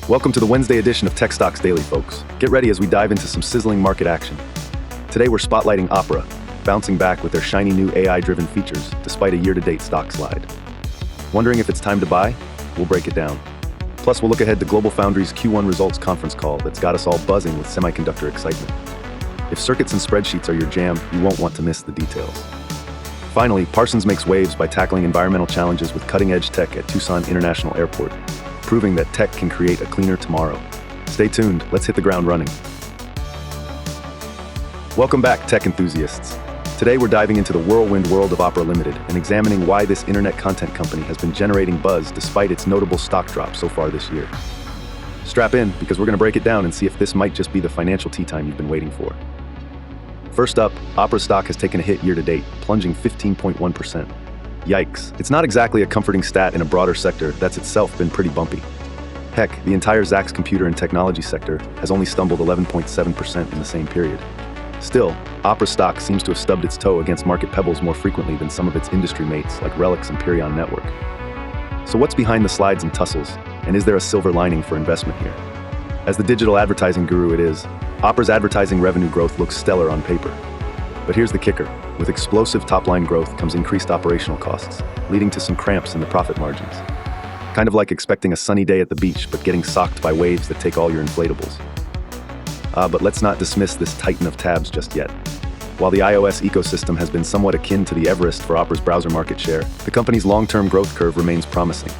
Welcome to the Wednesday edition of Tech Stocks Daily, folks. Get ready as we dive into some sizzling market action. Today we're spotlighting OPRA, bouncing back with their shiny new AI-driven features despite a year-to-date stock slide. Wondering if it's time to buy? We'll break it down. Plus, we'll look ahead to GlobalFoundries' Q1 results conference call that's got us all buzzing with semiconductor excitement. If circuits and spreadsheets are your jam, you won't want to miss the details. Finally, Parsons makes waves by tackling environmental challenges with cutting-edge tech at Tucson International Airport, proving that tech can create a cleaner tomorrow. Stay tuned, let's hit the ground running. Welcome back, tech enthusiasts. Today we're diving into the whirlwind world of OPRA Limited and examining why this internet content company has been generating buzz despite its notable stock drop so far this year. Strap in, because we're going to break it down and see if this might just be the financial tea time you've been waiting for. First up, OPRA stock has taken a hit year-to-date, plunging 15.1%. Yikes. It's not exactly a comforting stat in a broader sector that's itself been pretty bumpy. Heck, the entire Zacks computer and technology sector has only stumbled 11.7% in the same period. Still, OPRA stock seems to have stubbed its toe against market pebbles more frequently than some of its industry mates like Relix and Perion Network. So what's behind the slides and tussles, and is there a silver lining for investment here? As the digital advertising guru it is, OPRA's advertising revenue growth looks stellar on paper. But here's the kicker. With explosive top-line growth comes increased operational costs, leading to some cramps in the profit margins. Kind of like expecting a sunny day at the beach, but getting socked by waves that take all your inflatables. But let's not dismiss this titan of tabs just yet. While the iOS ecosystem has been somewhat akin to the Everest for OPRA's browser market share, the company's long-term growth curve remains promising.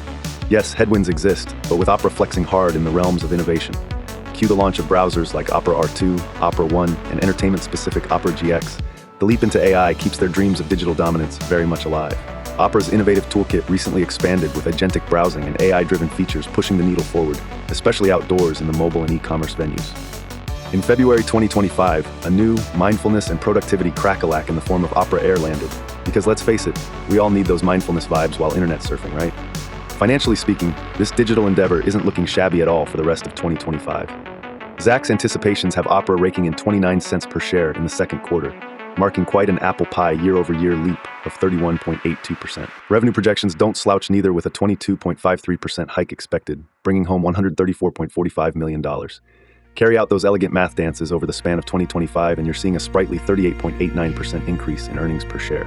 Yes, headwinds exist, but with OPRA flexing hard in the realms of innovation. Cue the launch of browsers like Opera R2, Opera One, and entertainment-specific Opera GX, the leap into AI keeps their dreams of digital dominance very much alive. OPRA's innovative toolkit recently expanded with agentic browsing and AI-driven features pushing the needle forward, especially outdoors in the mobile and e-commerce venues. In February 2025, a new mindfulness and productivity crack-a-lack in the form of Opera Air landed. Because let's face it, we all need those mindfulness vibes while internet surfing, right? Financially speaking, this digital endeavor isn't looking shabby at all for the rest of 2025. Zacks anticipations have OPRA raking in 29 cents per share in the second quarter, marking quite an apple pie year-over-year leap of 31.82%. Revenue projections don't slouch neither, with a 22.53% hike expected, bringing home $134.45 million. Carry out those elegant math dances over the span of 2025 and you're seeing a sprightly 38.89% increase in earnings per share.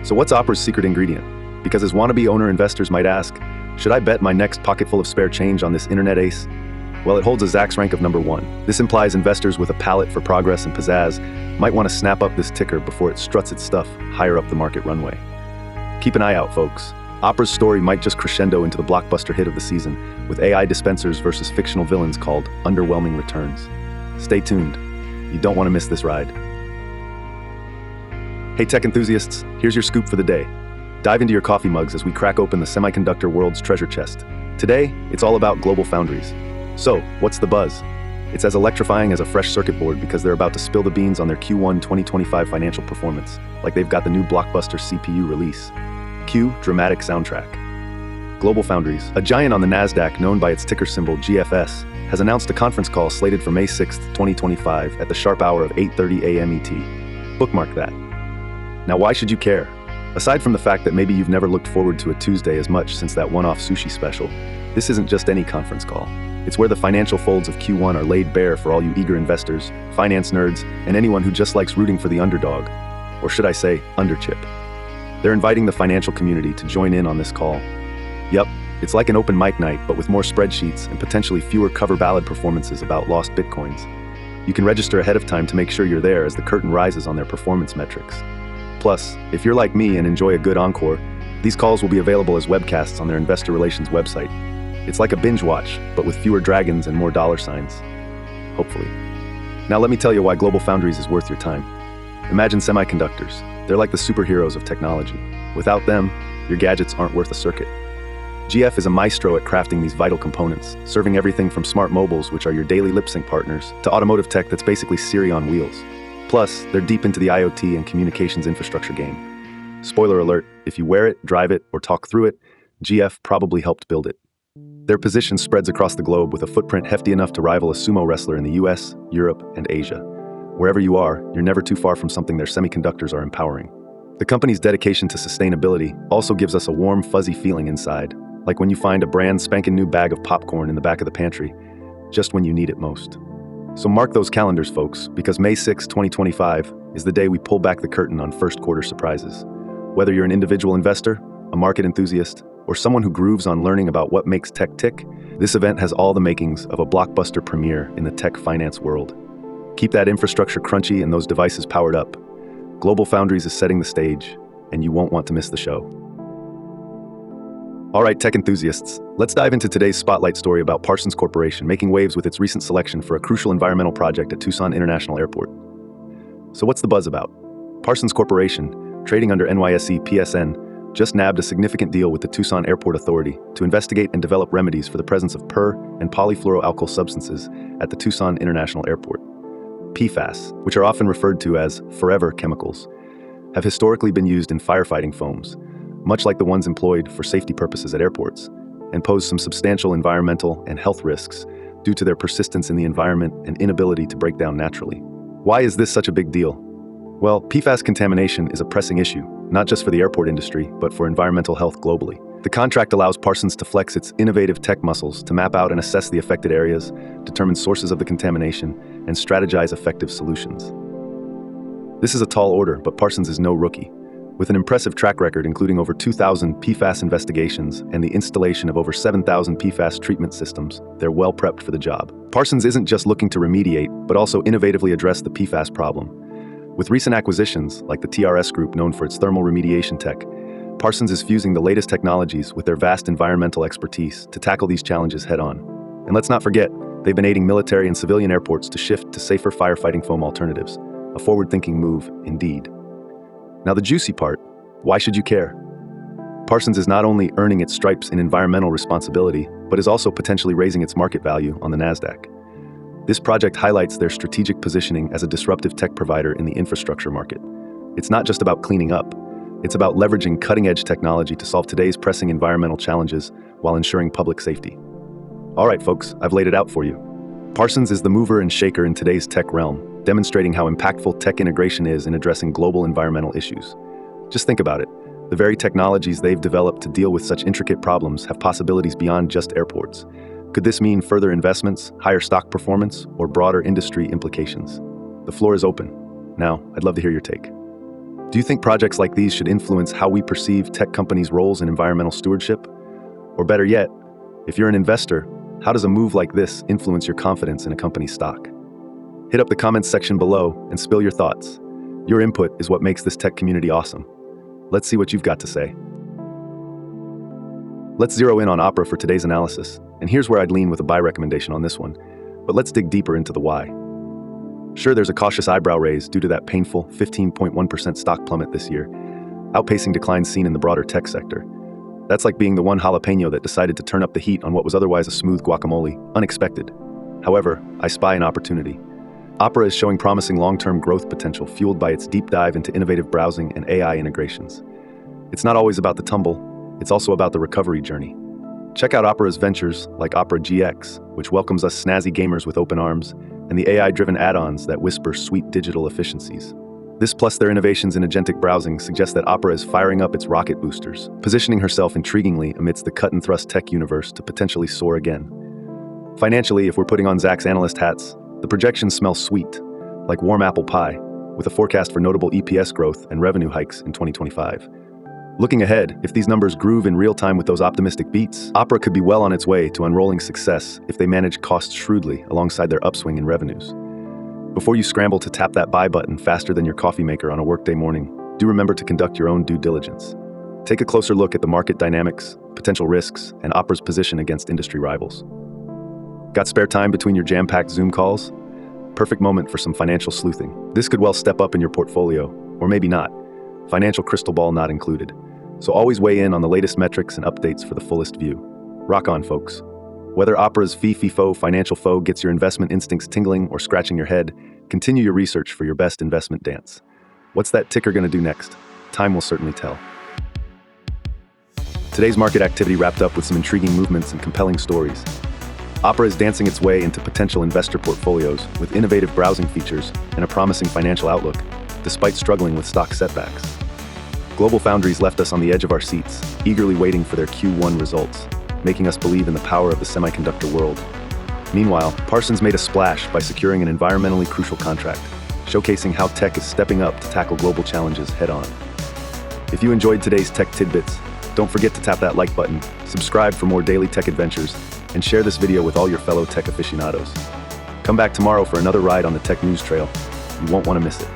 So what's OPRA's secret ingredient? Because as wannabe owner investors might ask, should I bet my next pocketful of spare change on this internet ace? Well, it holds a Zacks rank of number 1. This implies investors with a palate for progress and pizzazz might want to snap up this ticker before it struts its stuff higher up the market runway. Keep an eye out, folks. OPRA's story might just crescendo into the blockbuster hit of the season, with AI dispensers versus fictional villains called underwhelming returns. Stay tuned. You don't want to miss this ride. Hey tech enthusiasts, here's your scoop for the day. Dive into your coffee mugs as we crack open the semiconductor world's treasure chest. Today, it's all about GlobalFoundries. So, what's the buzz? It's as electrifying as a fresh circuit board because they're about to spill the beans on their Q1 2025 financial performance, like they've got the new blockbuster CPU release. Cue dramatic soundtrack. GlobalFoundries, a giant on the NASDAQ known by its ticker symbol GFS, has announced a conference call slated for May 6, 2025 at the sharp hour of 8:30 a.m. ET. Bookmark that. Now, why should you care? Aside from the fact that maybe you've never looked forward to a Tuesday as much since that one-off sushi special, this isn't just any conference call. It's where the financial folds of Q1 are laid bare for all you eager investors, finance nerds, and anyone who just likes rooting for the underdog. Or should I say, underchip. They're inviting the financial community to join in on this call. Yup, it's like an open mic night, but with more spreadsheets and potentially fewer cover ballad performances about lost bitcoins. You can register ahead of time to make sure you're there as the curtain rises on their performance metrics. Plus, if you're like me and enjoy a good encore, these calls will be available as webcasts on their investor relations website. It's like a binge watch, but with fewer dragons and more dollar signs. Hopefully. Now let me tell you why GlobalFoundries is worth your time. Imagine semiconductors. They're like the superheroes of technology. Without them, your gadgets aren't worth a circuit. GF is a maestro at crafting these vital components, serving everything from smart mobiles, which are your daily lip sync partners, to automotive tech that's basically Siri on wheels. Plus, they're deep into the IoT and communications infrastructure game. Spoiler alert, if you wear it, drive it, or talk through it, GF probably helped build it. Their position spreads across the globe with a footprint hefty enough to rival a sumo wrestler in the US, Europe, and Asia. Wherever you are, you're never too far from something their semiconductors are empowering. The company's dedication to sustainability also gives us a warm, fuzzy feeling inside, like when you find a brand spanking new bag of popcorn in the back of the pantry, just when you need it most. So mark those calendars, folks, because May 6, 2025 is the day we pull back the curtain on first quarter surprises. Whether you're an individual investor, a market enthusiast, or someone who grooves on learning about what makes tech tick, this event has all the makings of a blockbuster premiere in the tech finance world. Keep that infrastructure crunchy and those devices powered up. GlobalFoundries is setting the stage, and you won't want to miss the show. All right, tech enthusiasts, let's dive into today's spotlight story about Parsons Corporation making waves with its recent selection for a crucial environmental project at Tucson International Airport. So what's the buzz about? Parsons Corporation, trading under NYSE PSN, just nabbed a significant deal with the Tucson Airport Authority to investigate and develop remedies for the presence of per- and polyfluoroalkyl substances at the Tucson International Airport. PFAS, which are often referred to as forever chemicals, have historically been used in firefighting foams, much like the ones employed for safety purposes at airports, and pose some substantial environmental and health risks due to their persistence in the environment and inability to break down naturally. Why is this such a big deal? Well, PFAS contamination is a pressing issue, not just for the airport industry, but for environmental health globally. The contract allows Parsons to flex its innovative tech muscles to map out and assess the affected areas, determine sources of the contamination, and strategize effective solutions. This is a tall order, but Parsons is no rookie. With an impressive track record including over 2,000 PFAS investigations and the installation of over 7,000 PFAS treatment systems, they're well prepped for the job. Parsons isn't just looking to remediate, but also innovatively address the PFAS problem. With recent acquisitions, like the TRS Group known for its thermal remediation tech, Parsons is fusing the latest technologies with their vast environmental expertise to tackle these challenges head-on. And let's not forget, they've been aiding military and civilian airports to shift to safer firefighting foam alternatives. A forward-thinking move, indeed. Now the juicy part, why should you care? Parsons is not only earning its stripes in environmental responsibility, but is also potentially raising its market value on the NASDAQ. This project highlights their strategic positioning as a disruptive tech provider in the infrastructure market. It's not just about cleaning up, it's about leveraging cutting-edge technology to solve today's pressing environmental challenges while ensuring public safety. All right, folks, I've laid it out for you. Parsons is the mover and shaker in today's tech realm, demonstrating how impactful tech integration is in addressing global environmental issues. Just think about it. The very technologies they've developed to deal with such intricate problems have possibilities beyond just airports. Could this mean further investments, higher stock performance, or broader industry implications? The floor is open. Now, I'd love to hear your take. Do you think projects like these should influence how we perceive tech companies' roles in environmental stewardship? Or better yet, if you're an investor, how does a move like this influence your confidence in a company's stock? Hit up the comments section below and spill your thoughts. Your input is what makes this tech community awesome. Let's see what you've got to say. Let's zero in on OPRA for today's analysis, and here's where I'd lean with a buy recommendation on this one, but let's dig deeper into the why. Sure, there's a cautious eyebrow raise due to that painful 15.1% stock plummet this year, outpacing declines seen in the broader tech sector. That's like being the one jalapeno that decided to turn up the heat on what was otherwise a smooth guacamole, unexpected. However, I spy an opportunity. OPRA is showing promising long-term growth potential fueled by its deep dive into innovative browsing and AI integrations. It's not always about the tumble, it's also about the recovery journey. Check out OPRA's ventures like OPRA GX, which welcomes us snazzy gamers with open arms, and the AI-driven add-ons that whisper sweet digital efficiencies. This plus their innovations in agentic browsing suggests that OPRA is firing up its rocket boosters, positioning herself intriguingly amidst the cut-and-thrust tech universe to potentially soar again. Financially, if we're putting on Zach's analyst hats, the projections smell sweet, like warm apple pie, with a forecast for notable EPS growth and revenue hikes in 2025. Looking ahead, if these numbers groove in real time with those optimistic beats, OPRA could be well on its way to unrolling success if they manage costs shrewdly alongside their upswing in revenues. Before you scramble to tap that buy button faster than your coffee maker on a workday morning, do remember to conduct your own due diligence. Take a closer look at the market dynamics, potential risks, and OPRA's position against industry rivals. Got spare time between your jam-packed Zoom calls? Perfect moment for some financial sleuthing. This could well step up in your portfolio, or maybe not. Financial crystal ball not included. So always weigh in on the latest metrics and updates for the fullest view. Rock on, folks. Whether OPRA's fee-fee-fo financial foe gets your investment instincts tingling or scratching your head, continue your research for your best investment dance. What's that ticker going to do next? Time will certainly tell. Today's market activity wrapped up with some intriguing movements and compelling stories. OPRA is dancing its way into potential investor portfolios with innovative browsing features and a promising financial outlook, despite struggling with stock setbacks. GlobalFoundries left us on the edge of our seats, eagerly waiting for their Q1 results. making us believe in the power of the semiconductor world. Meanwhile, Parsons made a splash by securing an environmentally crucial contract, showcasing how tech is stepping up to tackle global challenges head-on. If you enjoyed today's Tech Tidbits, don't forget to tap that like button, subscribe for more daily tech adventures, and share this video with all your fellow tech aficionados. Come back tomorrow for another ride on the tech news trail. You won't want to miss it.